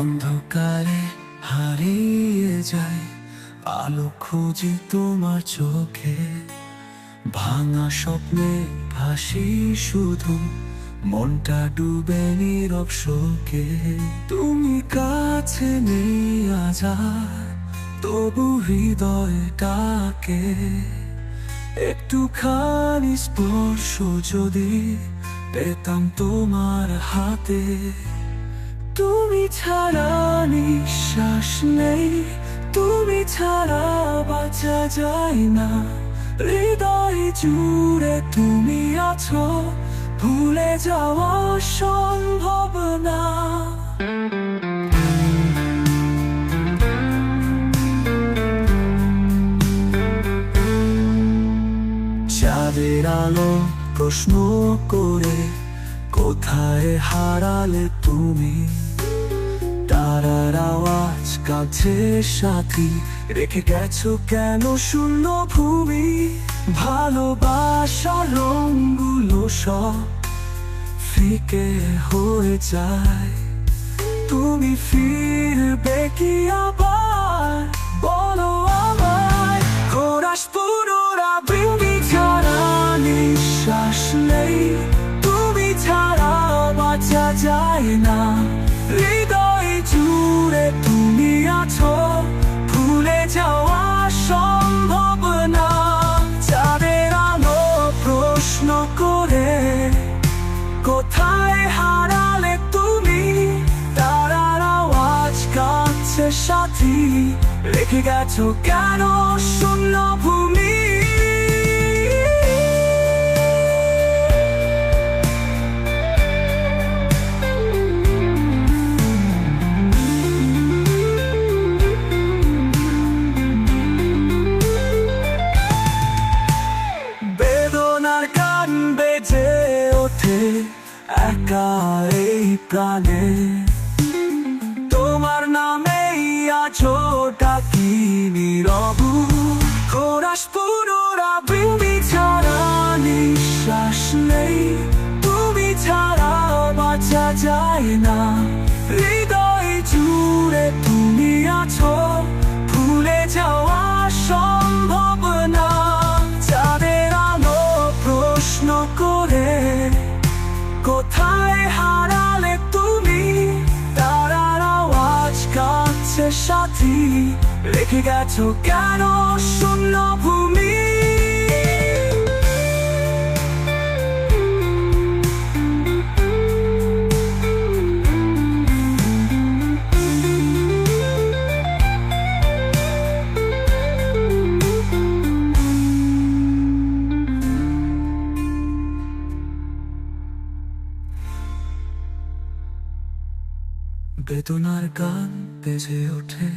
অন্ধকারে হারিয়ে যায় আলো খুঁজি তোমার চোখে। ভাঙা স্বপ্নে ভাসি শুধু, মনটা ডুবে নীরব শোকে। তুমি কাছে নেই আজ আর, তবু হৃদয়টাকে একটুখানি স্পর্শ যদি পেতাম তোমার হাতে। তুমি ছাড়া নিঃশ্বাস নেই, তুমি ছাড়া বাঁচা যায় না। হৃদয় জুড়ে তুমি আছো, ভুলে যাওয়া সম্ভব না। চাঁদের আলো প্রশ্ন করে, কোথায় হারালে তুমি? তারার আওয়াজ কাছে সাথী, রেখে গেছো কেন শূন্য ভূমি? ভালোবাসার রঙগুলো সব ফিকে হয়ে যায়, তুমি ফিরবে কি আবার? বলো আমায়। খোরাস পুনরাবৃত্তি ছাড়া নিঃশ্বাস নেই, তুমি ছাড়া বাঁচা যায় না। হৃদয় জুড়ে তুমি আছো, ভুলে যাওয়া সম্ভব না। চাঁদের আলো প্রশ্ন করে, কোথায় হারালে তুমি? তারার আওয়াজ কাছে সাথী, রেখে গেছো কেন শূন্য ভূমি? বেদনার গান বেজে ওঠে একা এই প্রাণে, তোমার নামেই আছো ডাকি নীরব। খোরাস পুনরাবৃত্তি ছাড়া নিঃশ্বাস নেই, তুমি ছাড়া বাঁচা যায় না। হৃদয় জুড়ে তুমি আছো, ভুলে যাওয়া সম্ভব না। চাঁদের আলো প্রশ্ন করে, কোথায় হারালে তুমি? তারার আওয়াজ কাছে সাথী, রেখে গেছো কেন শূন্য ভূমি? বেদনার গান বেজে ওঠে